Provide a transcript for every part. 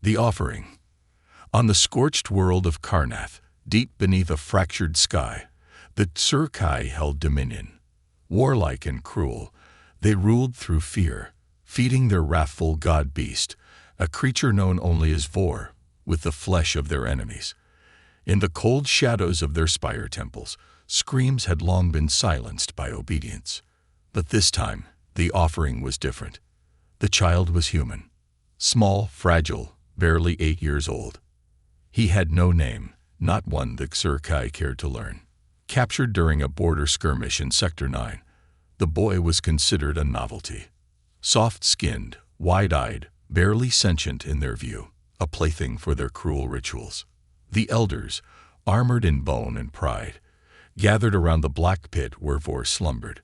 The Offering. On the scorched world of Karnath, deep beneath a fractured sky, the Tsurkai held dominion. Warlike and cruel, they ruled through fear, feeding their wrathful god-beast, a creature known only as Vor, with the flesh of their enemies. In the cold shadows of their spire temples, screams had long been silenced by obedience. But this time, the offering was different. The child was human. Small, fragile, barely 8 years old. He had no name, not one the Tsurkai cared to learn. Captured during a border skirmish in Sector 9, the boy was considered a novelty. Soft-skinned, wide-eyed, barely sentient in their view, a plaything for their cruel rituals. The elders, armored in bone and pride, gathered around the black pit where Vor slumbered.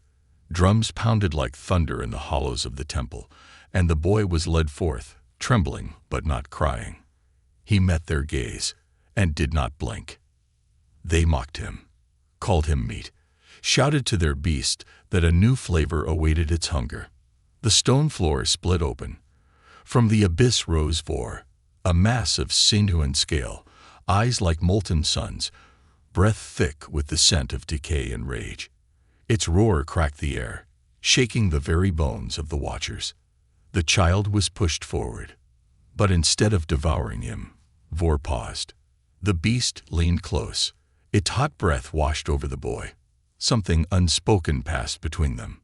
Drums pounded like thunder in the hollows of the temple, and the boy was led forth, trembling but not crying. He met their gaze, and did not blink. They mocked him, called him meat, shouted to their beast that a new flavor awaited its hunger. The stone floor split open. From the abyss rose Vor, a mass of sinew and scale, eyes like molten suns, breath thick with the scent of decay and rage. Its roar cracked the air, shaking the very bones of the watchers. The child was pushed forward, but instead of devouring him, Vor paused. The beast leaned close. Its hot breath washed over the boy. Something unspoken passed between them.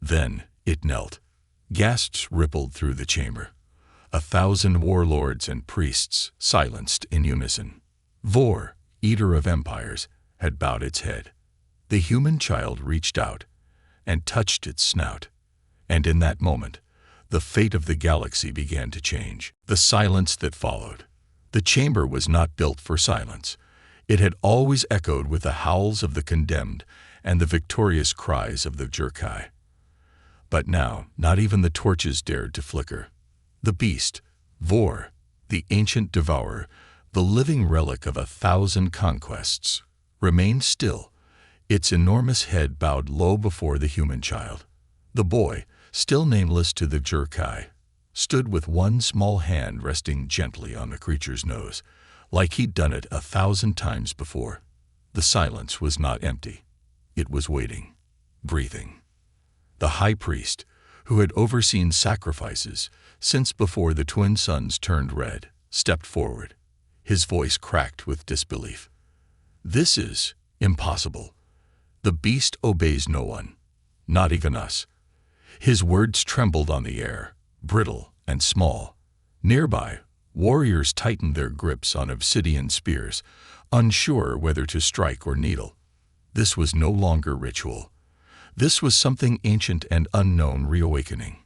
Then it knelt. Gasps rippled through the chamber. 1,000 warlords and priests silenced in unison. Vor, eater of empires, had bowed its head. The human child reached out and touched its snout. And in that moment, the fate of the galaxy began to change. The silence that followed. The chamber was not built for silence. It had always echoed with the howls of the condemned and the victorious cries of the Tsurkai. But now, not even the torches dared to flicker. The beast, Vor, the ancient devourer, the living relic of 1,000 conquests, remained still, its enormous head bowed low before the human child. The boy, still nameless to the Tsurkai, stood with one small hand resting gently on the creature's nose, like he'd done it 1,000 times before. The silence was not empty. It was waiting, breathing. The high priest, who had overseen sacrifices since before the twin suns turned red, stepped forward. His voice cracked with disbelief. "This is impossible. The beast obeys no one, not even us." His words trembled on the air, brittle and small. Nearby, warriors tightened their grips on obsidian spears, unsure whether to strike or needle. This was no longer ritual. This was something ancient and unknown reawakening.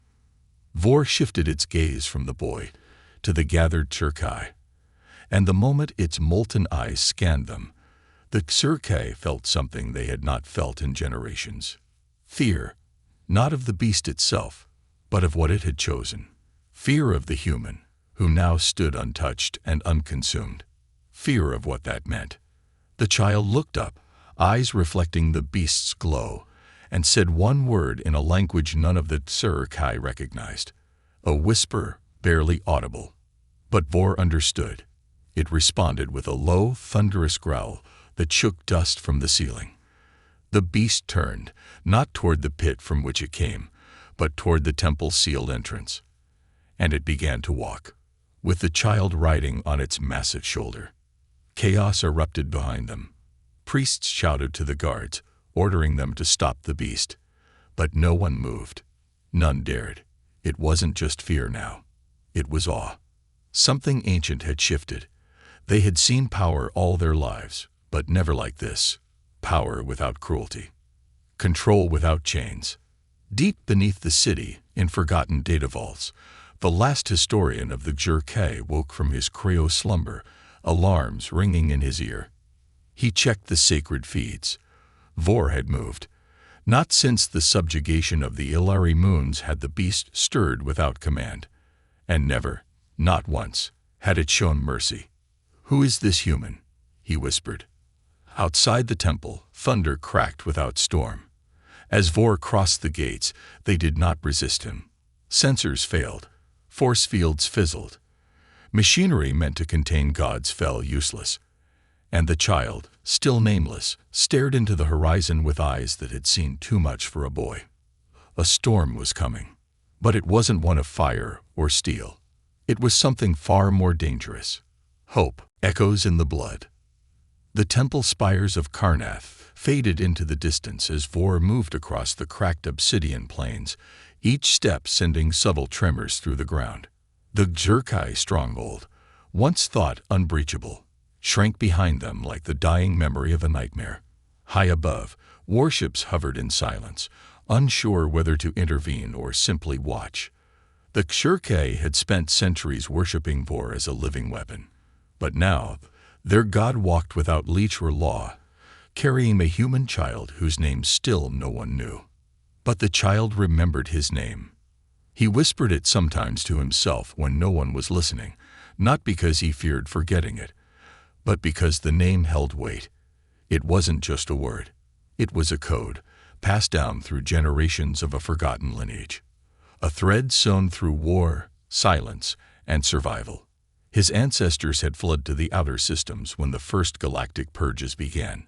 Vor shifted its gaze from the boy to the gathered Tsurkai, and the moment its molten eyes scanned them, the Tsurkai felt something they had not felt in generations. Fear, not of the beast itself, but of what it had chosen. Fear of the human, who now stood untouched and unconsumed. Fear of what that meant. The child looked up, eyes reflecting the beast's glow, and said one word in a language none of the Tsurkai recognized. A whisper, barely audible. But Vor understood. It responded with a low, thunderous growl that shook dust from the ceiling. The beast turned, not toward the pit from which it came, but toward the temple's sealed entrance. And it began to walk, with the child riding on its massive shoulder. Chaos erupted behind them. Priests shouted to the guards, ordering them to stop the beast. But no one moved. None dared. It wasn't just fear now. It was awe. Something ancient had shifted. They had seen power all their lives, but never like this. Power without cruelty. Control without chains. Deep beneath the city, in forgotten data vaults, the last historian of the Tsurkai woke from his cryo slumber, alarms ringing in his ear. He checked the sacred feeds. Vor had moved. Not since the subjugation of the Ilari moons had the beast stirred without command. And never, not once, had it shown mercy. "Who is this human?" he whispered. Outside the temple, thunder cracked without storm. As Vor crossed the gates, they did not resist him. Sensors failed. Force fields fizzled. Machinery meant to contain gods fell useless. And the child, still nameless, stared into the horizon with eyes that had seen too much for a boy. A storm was coming. But it wasn't one of fire or steel. It was something far more dangerous. Hope echoes in the blood. The temple spires of Karnath faded into the distance as Vor moved across the cracked obsidian plains, each step sending subtle tremors through the ground. The Xurkai stronghold, once thought unbreachable, shrank behind them like the dying memory of a nightmare. High above, warships hovered in silence, unsure whether to intervene or simply watch. The Xurkai had spent centuries worshipping Vor as a living weapon. But now, their god walked without leech or law, carrying a human child whose name still no one knew. But the child remembered his name. He whispered it sometimes to himself when no one was listening, not because he feared forgetting it, but because the name held weight. It wasn't just a word. It was a code, passed down through generations of a forgotten lineage. A thread sewn through war, silence, and survival. His ancestors had fled to the outer systems when the first galactic purges began.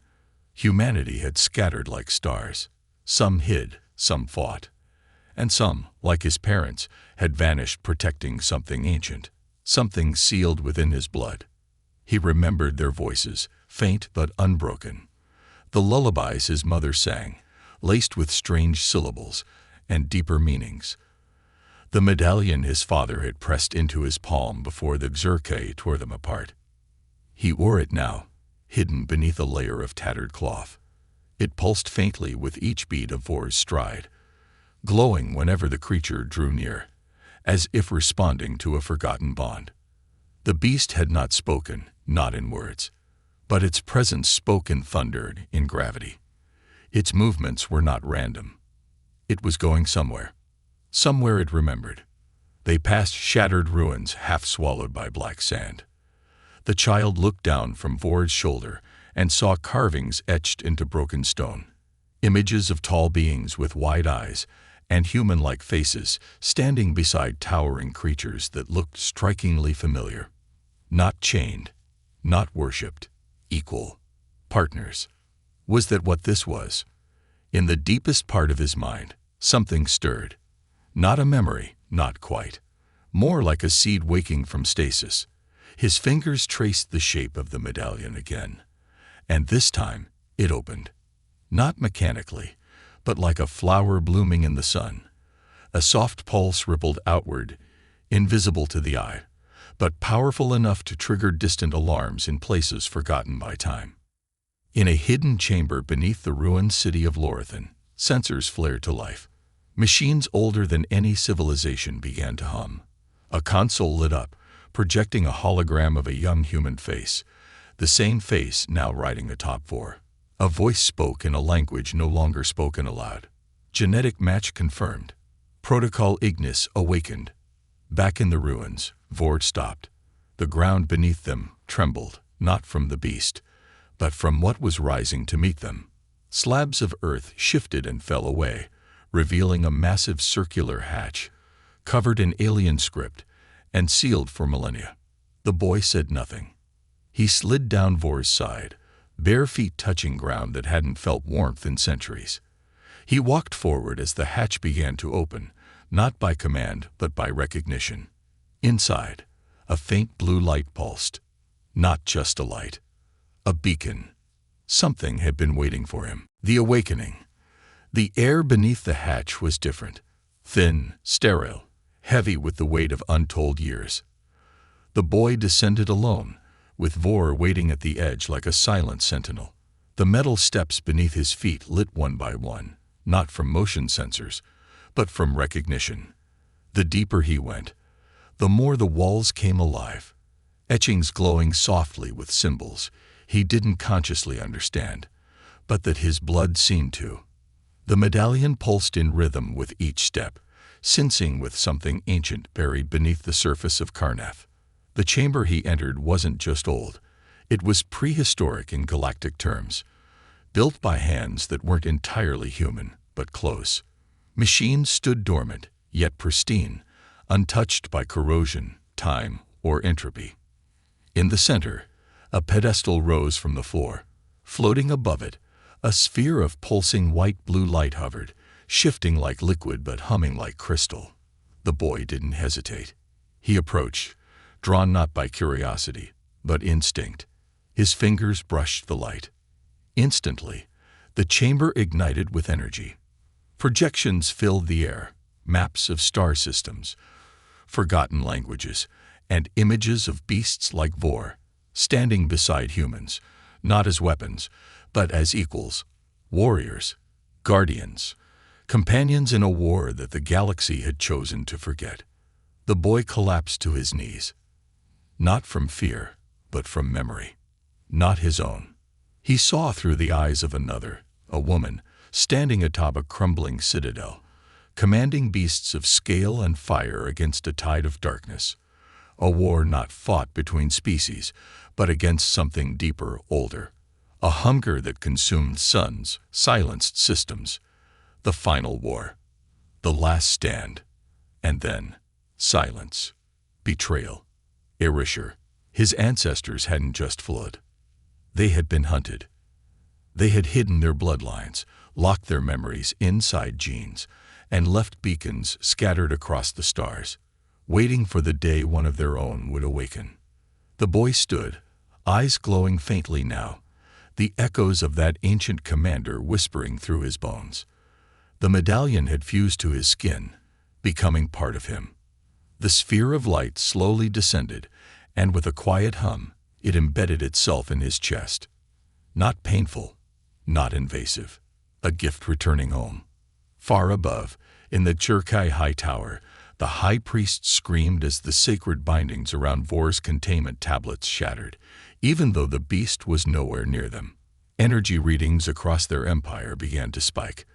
Humanity had scattered like stars. Some hid, some fought. And some, like his parents, had vanished protecting something ancient, something sealed within his blood. He remembered their voices, faint but unbroken. The lullabies his mother sang, laced with strange syllables and deeper meanings. The medallion his father had pressed into his palm before the Xurkai tore them apart. He wore it now, hidden beneath a layer of tattered cloth. It pulsed faintly with each beat of Vor's stride, glowing whenever the creature drew near, as if responding to a forgotten bond. The beast had not spoken, not in words, but its presence spoke in thunder, in gravity. Its movements were not random. It was going somewhere. Somewhere it remembered. They passed shattered ruins half swallowed by black sand. The child looked down from Vor's shoulder and saw carvings etched into broken stone. Images of tall beings with wide eyes and human-like faces standing beside towering creatures that looked strikingly familiar. Not chained, not worshipped, equal, partners. Was that what this was? In the deepest part of his mind, something stirred. Not a memory, not quite. More like a seed waking from stasis. His fingers traced the shape of the medallion again. And this time, it opened. Not mechanically, but like a flower blooming in the sun. A soft pulse rippled outward, invisible to the eye, but powerful enough to trigger distant alarms in places forgotten by time. In a hidden chamber beneath the ruined city of Lorathan, sensors flared to life. Machines older than any civilization began to hum. A console lit up, projecting a hologram of a young human face, the same face now riding atop Vor. A voice spoke in a language no longer spoken aloud. Genetic match confirmed. Protocol Ignis awakened. Back in the ruins, Vor stopped. The ground beneath them trembled, not from the beast, but from what was rising to meet them. Slabs of earth shifted and fell away, revealing a massive circular hatch, covered in alien script and sealed for millennia. The boy said nothing. He slid down Vor's side, bare feet touching ground that hadn't felt warmth in centuries. He walked forward as the hatch began to open, not by command but by recognition. Inside, a faint blue light pulsed. Not just a light. A beacon. Something had been waiting for him. The awakening. The air beneath the hatch was different. Thin, sterile, heavy with the weight of untold years. The boy descended alone, with Vor waiting at the edge like a silent sentinel. The metal steps beneath his feet lit one by one, not from motion sensors, but from recognition. The deeper he went, the more the walls came alive, etchings glowing softly with symbols he didn't consciously understand, but that his blood seemed to. The medallion pulsed in rhythm with each step, sensing with something ancient buried beneath the surface of Karnath. The chamber he entered wasn't just old, it was prehistoric in galactic terms, built by hands that weren't entirely human, but close. Machines stood dormant, yet pristine, untouched by corrosion, time, or entropy. In the center, a pedestal rose from the floor. Floating above it, a sphere of pulsing white-blue light hovered, shifting like liquid but humming like crystal. The boy didn't hesitate. He approached, drawn not by curiosity, but instinct. His fingers brushed the light. Instantly, the chamber ignited with energy. Projections filled the air, maps of star systems, forgotten languages, and images of beasts like Devour, standing beside humans, not as weapons, but as equals, warriors, guardians, companions in a war that the galaxy had chosen to forget. The boy collapsed to his knees, not from fear, but from memory, not his own. He saw through the eyes of another, a woman, standing atop a crumbling citadel, commanding beasts of scale and fire against a tide of darkness. A war not fought between species, but against something deeper, older. A hunger that consumed suns, silenced systems. The final war. The last stand. And then, silence. Betrayal. Erasure. His ancestors hadn't just fled. They had been hunted. They had hidden their bloodlines, locked their memories inside genes, and left beacons scattered across the stars, waiting for the day one of their own would awaken. The boy stood, eyes glowing faintly now, the echoes of that ancient commander whispering through his bones. The medallion had fused to his skin, becoming part of him. The sphere of light slowly descended, and with a quiet hum, it embedded itself in his chest. Not painful, not invasive, a gift returning home. Far above, in the HFY high tower, the high priest screamed as the sacred bindings around Devour's containment tablets shattered, even though the beast was nowhere near them. Energy readings across their empire began to spike.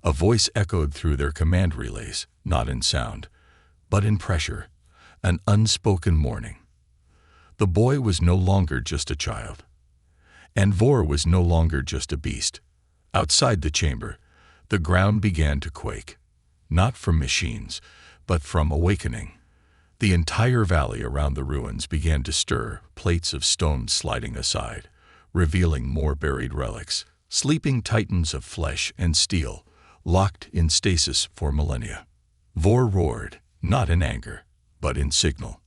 A voice echoed through their command relays, not in sound, but in pressure, an unspoken warning. The boy was no longer just a child, and Devour was no longer just a beast. Outside the chamber, the ground began to quake, not from machines, but from awakening. The entire valley around the ruins began to stir, plates of stone sliding aside, revealing more buried relics, sleeping titans of flesh and steel, locked in stasis for millennia. Devour roared, not in anger, but in signal,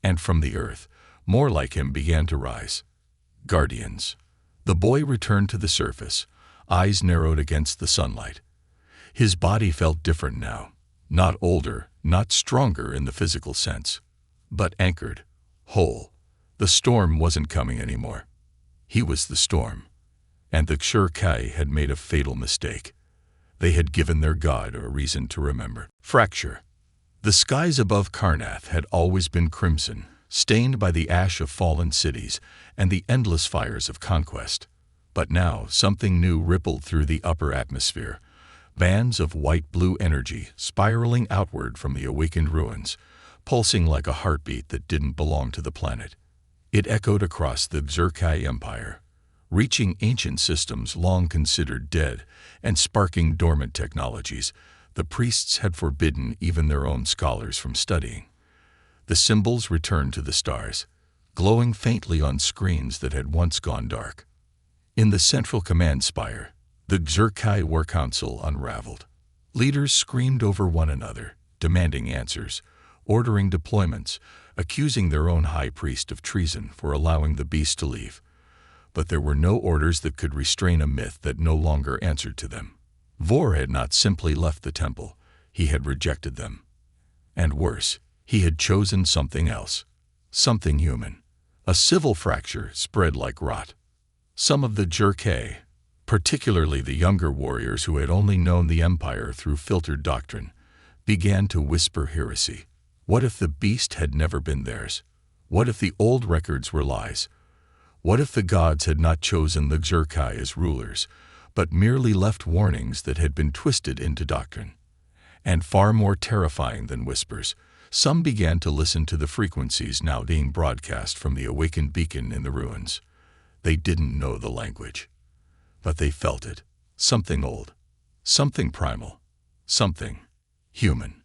and from the earth, more like him began to rise. Guardians. The boy returned to the surface, eyes narrowed against the sunlight. His body felt different now, not older, not stronger in the physical sense, but anchored, whole. The storm wasn't coming anymore. He was the storm, and the HFY had made a fatal mistake. They had given their god a reason to remember. Fracture. The skies above Karnath had always been crimson, stained by the ash of fallen cities and the endless fires of conquest. But now something new rippled through the upper atmosphere. Bands of white-blue energy spiraling outward from the awakened ruins, pulsing like a heartbeat that didn't belong to the planet. It echoed across the HFY Empire, reaching ancient systems long considered dead and sparking dormant technologies the priests had forbidden even their own scholars from studying. The symbols returned to the stars, glowing faintly on screens that had once gone dark. In the central command spire, the HFY War Council unraveled. Leaders screamed over one another, demanding answers, ordering deployments, accusing their own high priest of treason for allowing the beast to leave. But there were no orders that could restrain a myth that no longer answered to them. Devour had not simply left the temple, he had rejected them. And worse, he had chosen something else, something human. A civil fracture spread like rot. Some of the HFY, particularly the younger warriors who had only known the Empire through filtered doctrine, began to whisper heresy. What if the beast had never been theirs? What if the old records were lies? What if the gods had not chosen the HFY as rulers, but merely left warnings that had been twisted into doctrine? And far more terrifying than whispers, some began to listen to the frequencies now being broadcast from the awakened beacon in the ruins. They didn't know the language, but they felt it. Something old, something primal, something human.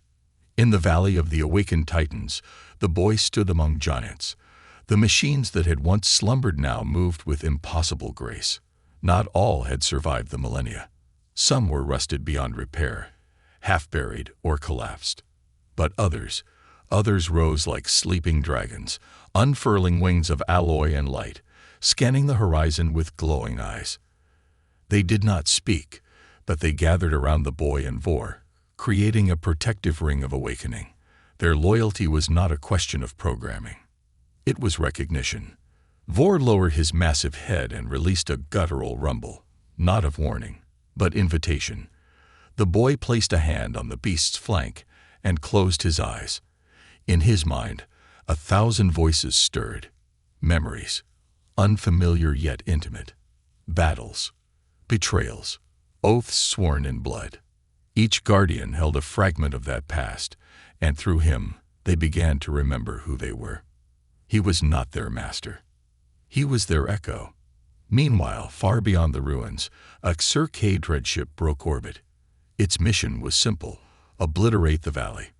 In the valley of the awakened titans, the boy stood among giants. The machines that had once slumbered now moved with impossible grace. Not all had survived the millennia. Some were rusted beyond repair, half-buried or collapsed. But others rose like sleeping dragons, unfurling wings of alloy and light, scanning the horizon with glowing eyes. They did not speak, but they gathered around the boy and Vor, creating a protective ring of awakening. Their loyalty was not a question of programming. It was recognition. Vor lowered his massive head and released a guttural rumble, not of warning, but invitation. The boy placed a hand on the beast's flank and closed his eyes. In his mind, 1,000 voices stirred. Memories, unfamiliar yet intimate. Battles, betrayals, oaths sworn in blood. Each guardian held a fragment of that past, and through him they began to remember who they were. He was not their master. He was their echo. Meanwhile, far beyond the ruins, a Xur-K dreadship broke orbit. Its mission was simple: obliterate the valley.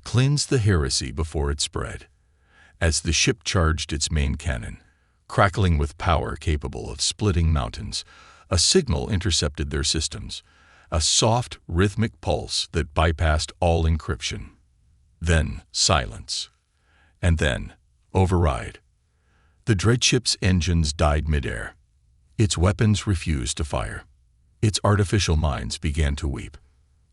Cleanse the heresy before it spread. As the ship charged its main cannon, crackling with power capable of splitting mountains, a signal intercepted their systems, a soft, rhythmic pulse that bypassed all encryption. Then silence. And then override. The dreadship's engines died midair. Its weapons refused to fire. Its artificial minds began to weep.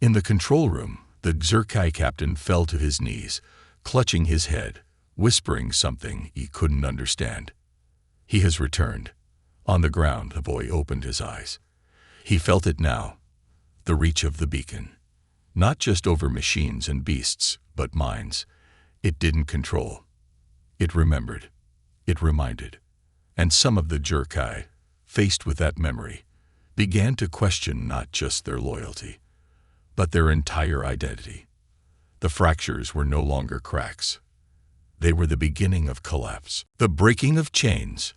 In the control room, the Xur-K captain fell to his knees, clutching his head, whispering something he couldn't understand. He has returned. On the ground, the boy opened his eyes. He felt it now, the reach of the beacon. Not just over machines and beasts, but minds. It didn't control. It remembered. It reminded. And some of the Xur-K, faced with that memory, began to question not just their loyalty, but their entire identity. The fractures were no longer cracks. They were the beginning of collapse, the breaking of chains.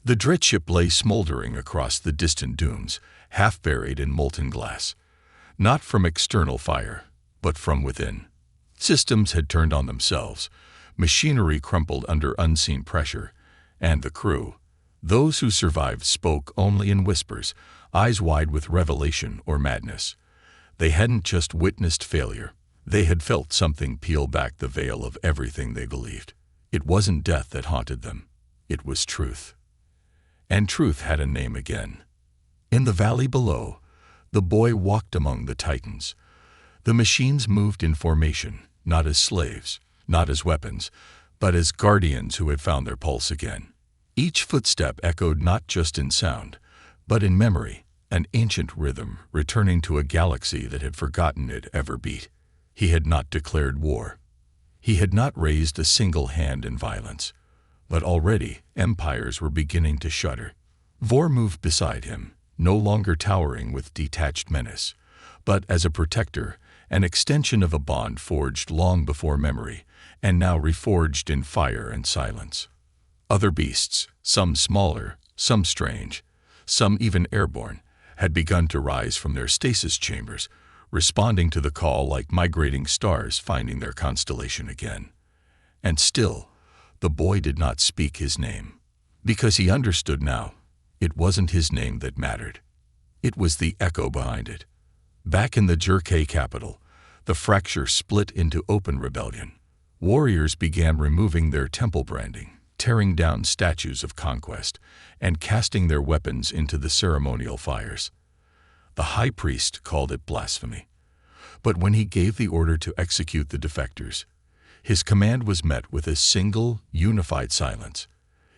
The dreadship lay smoldering across the distant dunes, half buried in molten glass. Not from external fire, but from within. Systems had turned on themselves. Machinery crumpled under unseen pressure. And the crew, those who survived, spoke only in whispers, eyes wide with revelation or madness. They hadn't just witnessed failure. They had felt something peel back the veil of everything they believed. It wasn't death that haunted them. It was truth. And truth had a name again. In the valley below, the boy walked among the titans. The machines moved in formation, not as slaves, not as weapons, but as guardians who had found their pulse again. Each footstep echoed not just in sound, but in memory, an ancient rhythm returning to a galaxy that had forgotten it ever beat. He had not declared war. He had not raised a single hand in violence. But already empires were beginning to shudder. Vor moved beside him, no longer towering with detached menace, but as a protector, an extension of a bond forged long before memory, and now reforged in fire and silence. Other beasts, some smaller, some strange, some even airborne, had begun to rise from their stasis chambers, responding to the call like migrating stars finding their constellation again. And still, the boy did not speak his name, because he understood now. It wasn't his name that mattered. It was the echo behind it. Back in the Xur-K capital, the fracture split into open rebellion. Warriors began removing their temple branding, tearing down statues of conquest, and casting their weapons into the ceremonial fires. The high priest called it blasphemy. But when he gave the order to execute the defectors, his command was met with a single, unified silence.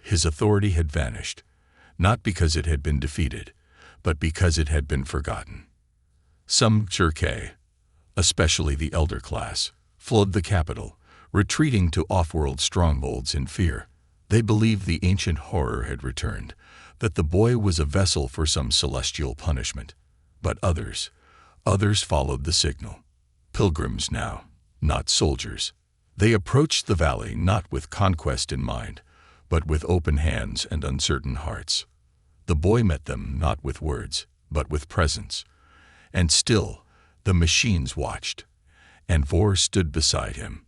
His authority had vanished, not because it had been defeated, but because it had been forgotten. Some Xur-K, especially the elder class, fled the capital, retreating to off-world strongholds in fear. They believed the ancient horror had returned, that the boy was a vessel for some celestial punishment. But others followed the signal. Pilgrims now, not soldiers. They approached the valley not with conquest in mind, but with open hands and uncertain hearts. The boy met them not with words, but with presence. And still, the machines watched. and Vor stood beside him.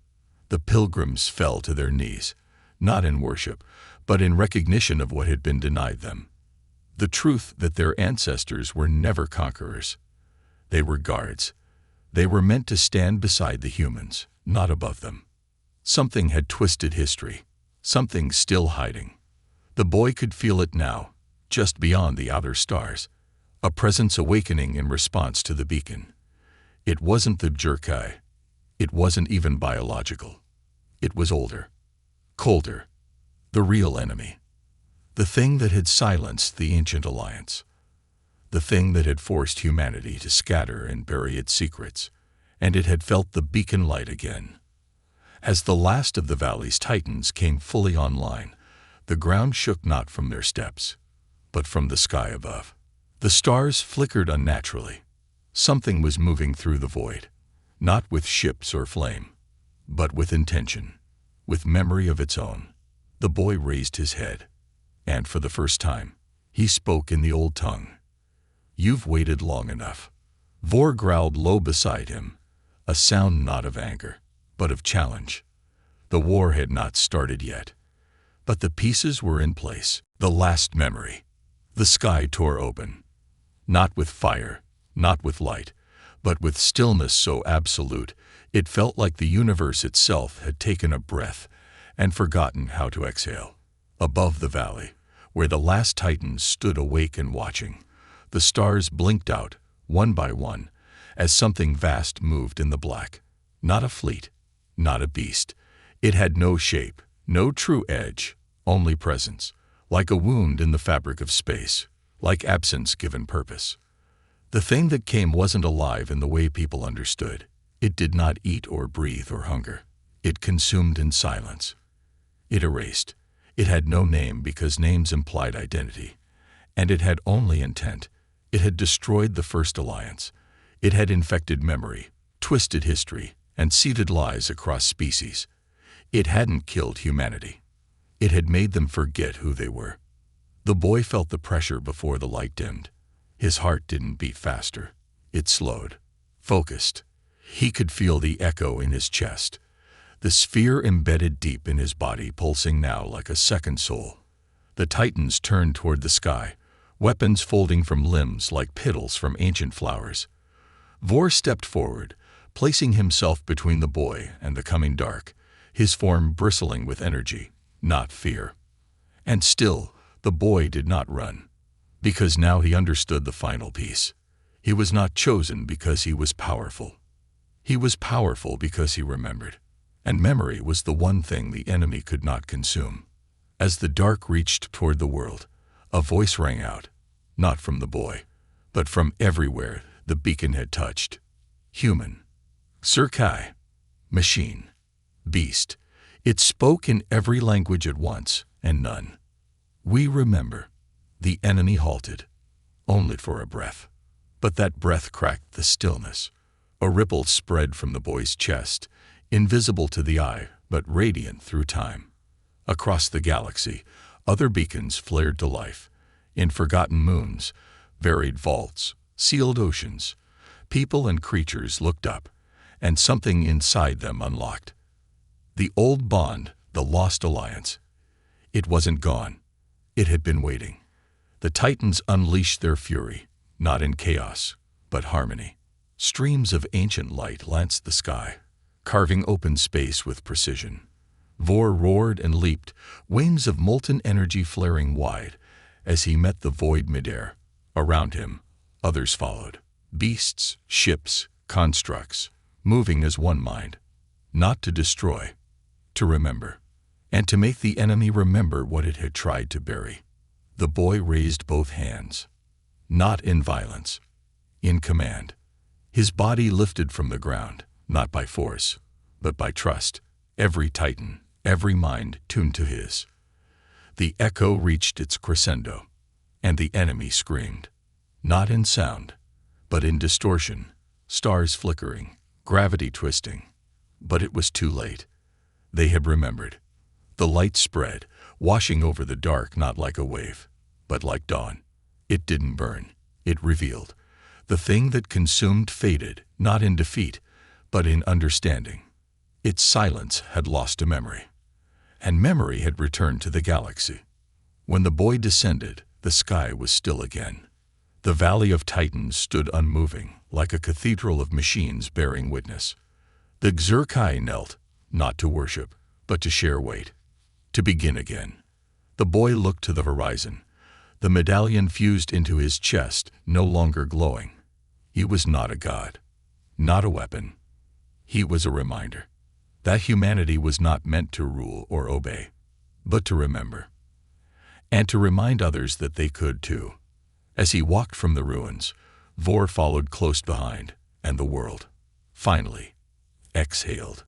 The pilgrims fell to their knees, not in worship, but in recognition of what had been denied them. The truth that their ancestors were never conquerors. They were guards. They were meant to stand beside the humans, not above them. Something had twisted history, something still hiding. The boy could feel it now, just beyond the outer stars, a presence awakening in response to the beacon. It wasn't the Jerkai. It wasn't even biological. It was older, colder, the real enemy. The thing that had silenced the ancient alliance. The thing that had forced humanity to scatter and bury its secrets, and it had felt the beacon light again. As the last of the valley's titans came fully online, the ground shook not from their steps, but from the sky above. The stars flickered unnaturally. Something was moving through the void, not with ships or flame, but with intention, with memory of its own. The boy raised his head, and for the first time, he spoke in the old tongue. "You've waited long enough." Vor growled low beside him, a sound not of anger, but of challenge. The war had not started yet, but the pieces were in place. The last memory. The sky tore open, not with fire, not with light, but with stillness so absolute it felt like the universe itself had taken a breath and forgotten how to exhale. Above the valley, where the last titans stood awake and watching, the stars blinked out, one by one, as something vast moved in the black. Not a fleet, not a beast. It had no shape, no true edge, only presence, like a wound in the fabric of space, like absence given purpose. The thing that came wasn't alive in the way people understood. It did not eat or breathe or hunger. It consumed in silence. It erased. It had no name because names implied identity. And it had only intent. It had destroyed the first alliance. It had infected memory, twisted history, and seeded lies across species. It hadn't killed humanity. It had made them forget who they were. The boy felt the pressure before the light dimmed. His heart didn't beat faster. It slowed, focused. He could feel the echo in his chest, the sphere embedded deep in his body pulsing now like a second soul. The titans turned toward the sky, weapons folding from limbs like petals from ancient flowers. Vor stepped forward, placing himself between the boy and the coming dark, his form bristling with energy, not fear. And still, the boy did not run, because now he understood the final piece. He was not chosen because he was powerful. He was powerful because he remembered. And memory was the one thing the enemy could not consume. As the dark reached toward the world, a voice rang out, not from the boy, but from everywhere the beacon had touched. Human. Surkai. Machine. Beast. It spoke in every language at once, and none. We remember. The enemy halted, only for a breath. But that breath cracked the stillness. A ripple spread from the boy's chest, invisible to the eye, but radiant through time. Across the galaxy, other beacons flared to life. In forgotten moons, varied vaults, sealed oceans, people and creatures looked up, and something inside them unlocked. The old bond, the lost alliance. It wasn't gone. It had been waiting. The titans unleashed their fury, not in chaos, but harmony. Streams of ancient light lanced the sky, carving open space with precision. Vor roared and leaped, wings of molten energy flaring wide, as he met the void midair. Around him, others followed. Beasts, ships, constructs, moving as one mind. Not to destroy, to remember. And to make the enemy remember what it had tried to bury. The boy raised both hands. Not in violence, in command. His body lifted from the ground, not by force, but by trust. Every titan, every mind tuned to his. The echo reached its crescendo, and the enemy screamed. Not in sound, but in distortion, stars flickering, gravity twisting. But it was too late. They had remembered. The light spread, washing over the dark not like a wave, but like dawn. It didn't burn. It revealed. The thing that consumed faded, not in defeat, but in understanding. Its silence had lost a memory, and memory had returned to the galaxy. When the boy descended, the sky was still again. The Valley of Titans stood unmoving, like a cathedral of machines bearing witness. The Xurkai knelt, not to worship, but to share weight, to begin again. The boy looked to the horizon. The medallion fused into his chest, no longer glowing. He was not a god, not a weapon. He was a reminder that humanity was not meant to rule or obey, but to remember, and to remind others that they could too. As he walked from the ruins, Vor followed close behind, and the world, finally, exhaled.